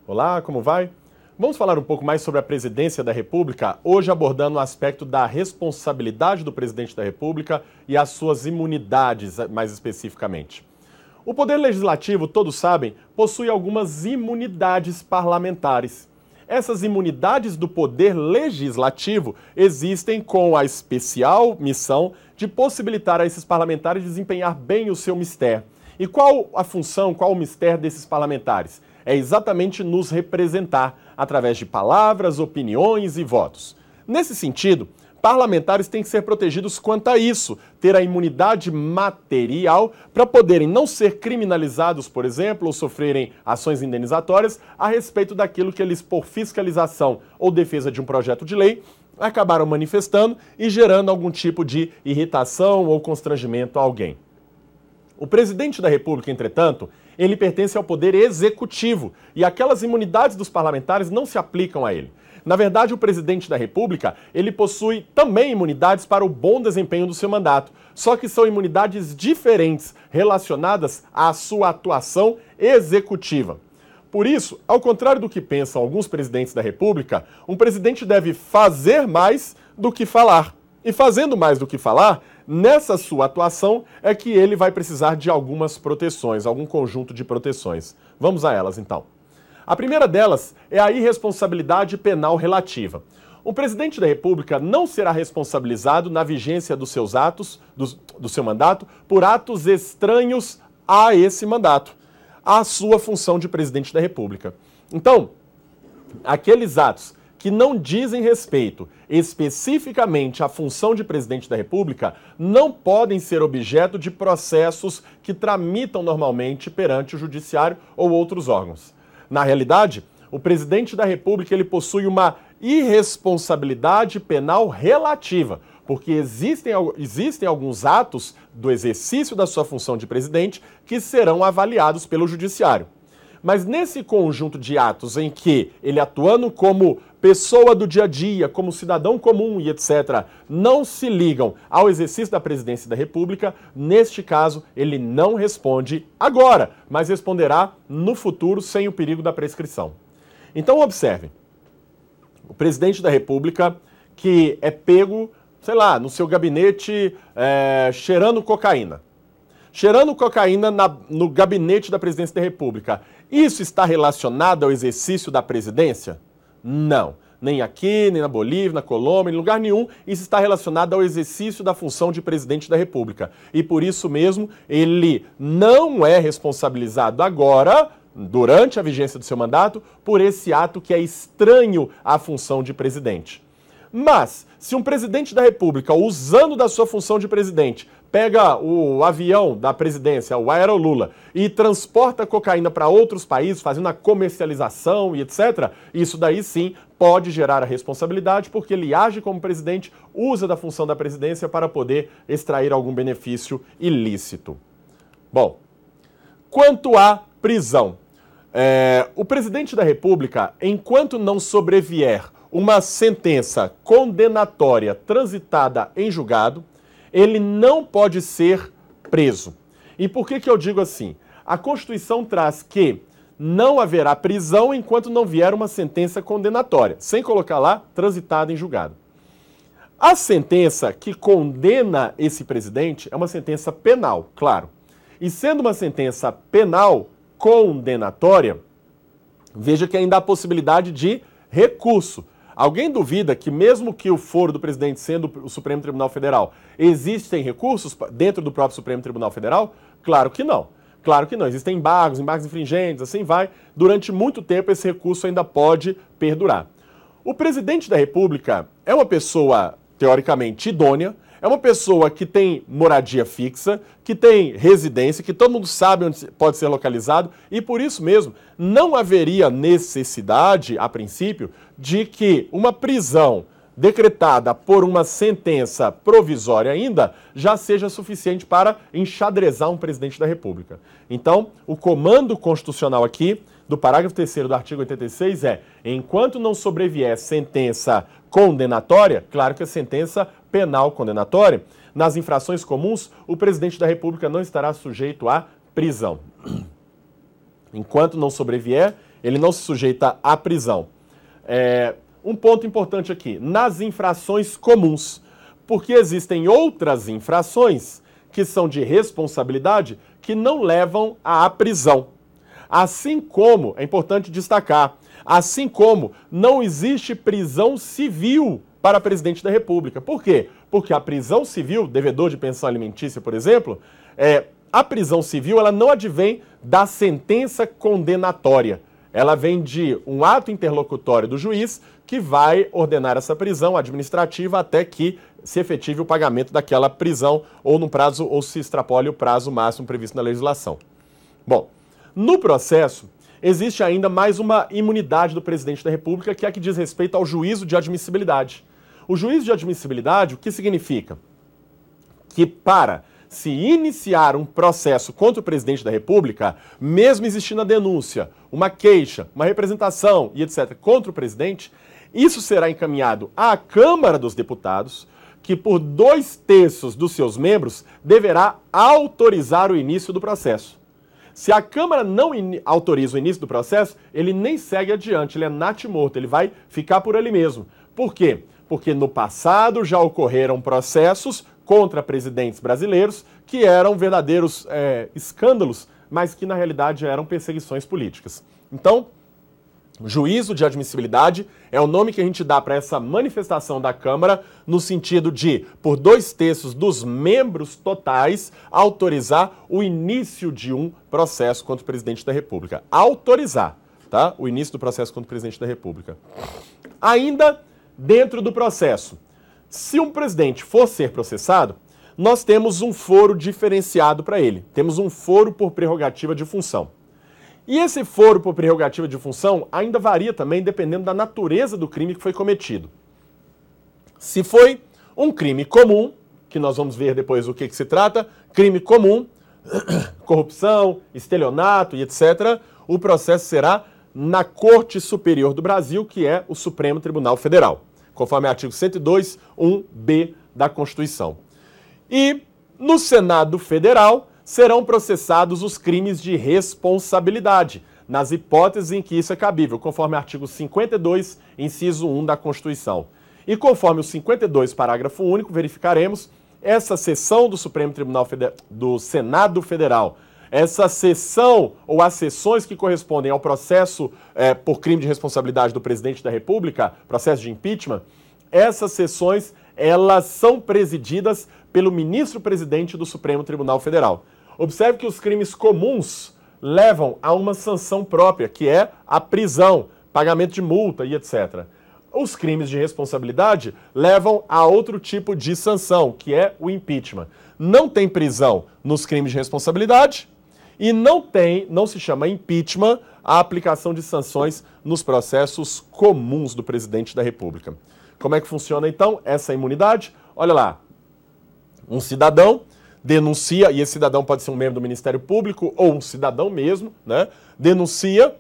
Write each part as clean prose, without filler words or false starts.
Olá, como vai? Vamos falar um pouco mais sobre a presidência da República, hoje abordando o aspecto da responsabilidade do presidente da República e as suas imunidades, mais especificamente. O Poder Legislativo, todos sabem, possui algumas imunidades parlamentares. Essas imunidades do Poder Legislativo existem com a especial missão de possibilitar a esses parlamentares desempenhar bem o seu mistério. E qual a função, qual o mistério desses parlamentares? É exatamente nos representar através de palavras, opiniões e votos. Nesse sentido, parlamentares têm que ser protegidos quanto a isso, ter a imunidade material para poderem não ser criminalizados, por exemplo, ou sofrerem ações indenizatórias a respeito daquilo que eles, por fiscalização ou defesa de um projeto de lei, acabaram manifestando e gerando algum tipo de irritação ou constrangimento a alguém. O presidente da República, entretanto, ele pertence ao poder executivo e aquelas imunidades dos parlamentares não se aplicam a ele. Na verdade, o presidente da República, ele possui também imunidades para o bom desempenho do seu mandato, só que são imunidades diferentes relacionadas à sua atuação executiva. Por isso, ao contrário do que pensam alguns presidentes da República, um presidente deve fazer mais do que falar. E fazendo mais do que falar, nessa sua atuação é que ele vai precisar de algumas proteções, algum conjunto de proteções. Vamos a elas, então. A primeira delas é a irresponsabilidade penal relativa. O presidente da República não será responsabilizado na vigência dos seus atos, do seu mandato, por atos estranhos a esse mandato, à sua função de presidente da República. Então, aqueles atos que não dizem respeito especificamente à função de presidente da República não podem ser objeto de processos que tramitam normalmente perante o judiciário ou outros órgãos. Na realidade, o presidente da República ele possui uma irresponsabilidade penal relativa, porque existem alguns atos do exercício da sua função de presidente que serão avaliados pelo judiciário. Mas nesse conjunto de atos em que ele, atuando como pessoa do dia a dia, como cidadão comum e etc., não se ligam ao exercício da presidência da República, neste caso ele não responde agora, mas responderá no futuro sem o perigo da prescrição. Então observe, o presidente da República que é pego, sei lá, no seu gabinete cheirando cocaína. Cheirando cocaína no gabinete da presidência da República. Isso está relacionado ao exercício da presidência? Não. Nem aqui, nem na Bolívia, na Colômbia, em lugar nenhum, isso está relacionado ao exercício da função de presidente da República. E por isso mesmo, ele não é responsabilizado agora, durante a vigência do seu mandato, por esse ato que é estranho à função de presidente. Mas, se um presidente da República, usando da sua função de presidente, pega o avião da presidência, o Aerolula, e transporta cocaína para outros países, fazendo a comercialização e etc., isso daí sim pode gerar a responsabilidade, porque ele age como presidente, usa da função da presidência para poder extrair algum benefício ilícito. Bom, quanto à prisão, o presidente da República, enquanto não sobrevier uma sentença condenatória transitada em julgado, ele não pode ser preso. E por que eu digo assim? A Constituição traz que não haverá prisão enquanto não vier uma sentença condenatória, sem colocar lá transitada em julgado. A sentença que condena esse presidente é uma sentença penal, claro. E sendo uma sentença penal condenatória, veja que ainda há a possibilidade de recurso. Alguém duvida que mesmo que o foro do presidente sendo o Supremo Tribunal Federal, existem recursos dentro do próprio Supremo Tribunal Federal? Claro que não. Claro que não. Existem embargos infringentes, assim vai. Durante muito tempo esse recurso ainda pode perdurar. O presidente da República é uma pessoa teoricamente idônea, é uma pessoa que tem moradia fixa, que tem residência, que todo mundo sabe onde pode ser localizado e por isso mesmo não haveria necessidade, a princípio, de que uma prisão decretada por uma sentença provisória ainda já seja suficiente para enxadrezar um presidente da República. Então, o comando constitucional aqui, do parágrafo 3º do artigo 86 é: enquanto não sobrevier sentença condenatória, claro que a sentença penal condenatória, nas infrações comuns, o presidente da República não estará sujeito à prisão. Enquanto não sobrevier Ele não se sujeita à prisão. Um ponto importante aqui, nas infrações comuns, porque existem outras infrações que são de responsabilidade que não levam à prisão. Assim como, é importante destacar, assim como não existe prisão civil para presidente da República. Por quê? Porque a prisão civil, devedor de pensão alimentícia, por exemplo, a prisão civil ela não advém da sentença condenatória. Ela vem de um ato interlocutório do juiz que vai ordenar essa prisão administrativa até que se efetive o pagamento daquela prisão ou no prazo ou se extrapole o prazo máximo previsto na legislação. Bom, no processo existe ainda mais uma imunidade do presidente da República, que é a que diz respeito ao juízo de admissibilidade. O juízo de admissibilidade, o que significa? Que para se iniciar um processo contra o presidente da República, mesmo existindo a denúncia, uma queixa, uma representação e etc. contra o presidente, isso será encaminhado à Câmara dos Deputados, que por 2/3 dos seus membros deverá autorizar o início do processo. Se a Câmara não autoriza o início do processo, ele nem segue adiante, ele é natimorto, ele vai ficar por ali mesmo. Por quê? Porque no passado já ocorreram processos contra presidentes brasileiros que eram verdadeiros escândalos, mas que na realidade eram perseguições políticas. Então, juízo de admissibilidade é o nome que a gente dá para essa manifestação da Câmara no sentido de, por 2/3 dos membros totais, autorizar o início de um processo contra o presidente da República. Autorizar, tá? O início do processo contra o presidente da República. Ainda dentro do processo, se um presidente for ser processado, nós temos um foro diferenciado para ele. Temos um foro por prerrogativa de função. E esse foro por prerrogativa de função ainda varia também dependendo da natureza do crime que foi cometido. Se foi um crime comum, que nós vamos ver depois o que se trata, crime comum, corrupção, estelionato e etc., o processo será na Corte Superior do Brasil, que é o Supremo Tribunal Federal, conforme o artigo 102, 1b da Constituição. E no Senado Federal serão processados os crimes de responsabilidade, nas hipóteses em que isso é cabível, conforme o artigo 52, inciso 1 da Constituição. E conforme o 52, parágrafo único, verificaremos essa sessão do Supremo Tribunal do Senado Federal, essa sessão ou as sessões que correspondem ao processo por crime de responsabilidade do presidente da República, processo de impeachment, essas sessões elas são presididas pelo ministro-presidente do Supremo Tribunal Federal. Observe que os crimes comuns levam a uma sanção própria, que é a prisão, pagamento de multa e etc. Os crimes de responsabilidade levam a outro tipo de sanção, que é o impeachment. Não tem prisão nos crimes de responsabilidade e não se chama impeachment a aplicação de sanções nos processos comuns do presidente da República. Como é que funciona então essa imunidade? Olha lá, um cidadão denuncia, e esse cidadão pode ser um membro do Ministério Público ou um cidadão mesmo, né? Denuncia,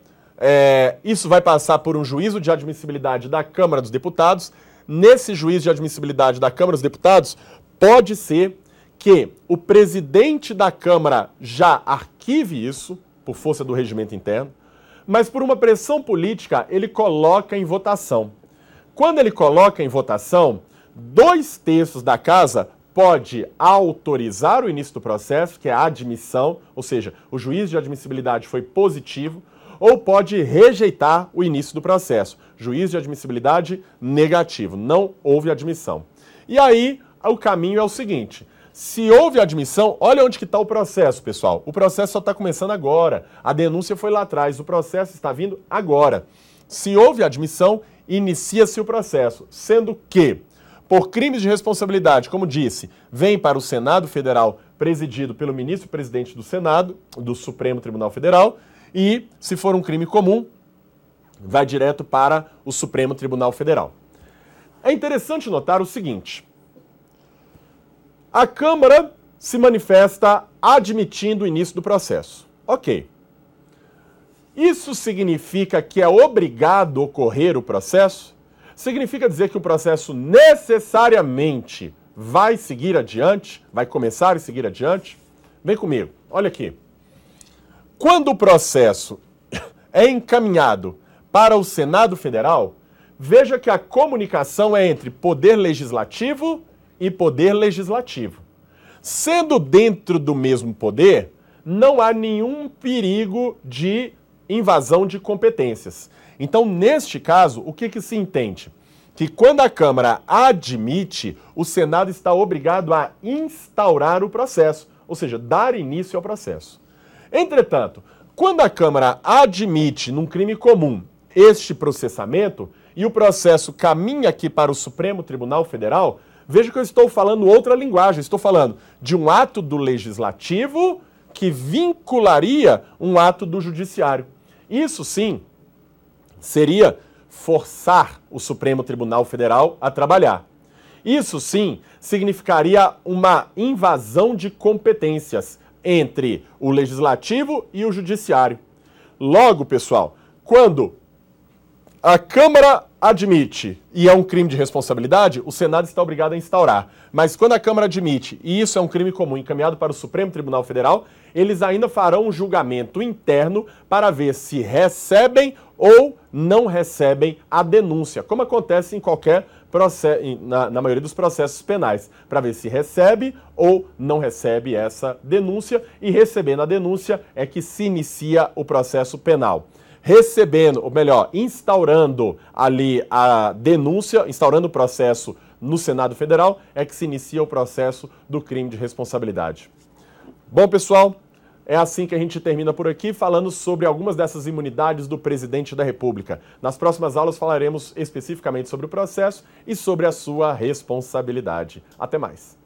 isso vai passar por um juízo de admissibilidade da Câmara dos Deputados. Nesse juízo de admissibilidade da Câmara dos Deputados, pode ser que o presidente da Câmara já arquive isso, por força do regimento interno, mas por uma pressão política ele coloca em votação. Quando ele coloca em votação, 2/3 da casa pode autorizar o início do processo, que é a admissão, ou seja, o juízo de admissibilidade foi positivo, ou pode rejeitar o início do processo. Juízo de admissibilidade negativo, não houve admissão. E aí, o caminho é o seguinte: se houve admissão, olha onde que está o processo, pessoal. O processo só está começando agora. A denúncia foi lá atrás, o processo está vindo agora. Se houve admissão, inicia-se o processo, sendo que, por crimes de responsabilidade, como disse, vem para o Senado Federal presidido pelo ministro-presidente do Senado, do Supremo Tribunal Federal, e, se for um crime comum, vai direto para o Supremo Tribunal Federal. É interessante notar o seguinte: a Câmara se manifesta admitindo o início do processo. Ok. Isso significa que é obrigado ocorrer o processo? Significa dizer que o processo necessariamente vai seguir adiante? Vai começar e seguir adiante? Vem comigo, olha aqui. Quando o processo é encaminhado para o Senado Federal, veja que a comunicação é entre poder legislativo e poder legislativo. Sendo dentro do mesmo poder, não há nenhum perigo de invasão de competências. Então, neste caso, o que se entende? Que quando a Câmara admite, o Senado está obrigado a instaurar o processo, ou seja, dar início ao processo. Entretanto, quando a Câmara admite num crime comum este processamento e o processo caminha aqui para o Supremo Tribunal Federal, veja que eu estou falando outra linguagem, estou falando de um ato do Legislativo que vincularia um ato do Judiciário. Isso sim seria forçar o Supremo Tribunal Federal a trabalhar. Isso sim significaria uma invasão de competências entre o Legislativo e o Judiciário. Logo, pessoal, quando a Câmara admite e é um crime de responsabilidade, o Senado está obrigado a instaurar. Mas quando a Câmara admite e isso é um crime comum encaminhado para o Supremo Tribunal Federal, eles ainda farão um julgamento interno para ver se recebem ou não recebem a denúncia, como acontece em qualquer processo, na maioria dos processos penais, para ver se recebe ou não recebe essa denúncia, e recebendo a denúncia é que se inicia o processo penal. Recebendo, ou melhor, instaurando ali a denúncia, instaurando o processo no Senado Federal, é que se inicia o processo do crime de responsabilidade. Bom, pessoal, é assim que a gente termina por aqui, falando sobre algumas dessas imunidades do presidente da República. Nas próximas aulas falaremos especificamente sobre o processo e sobre a sua responsabilidade. Até mais.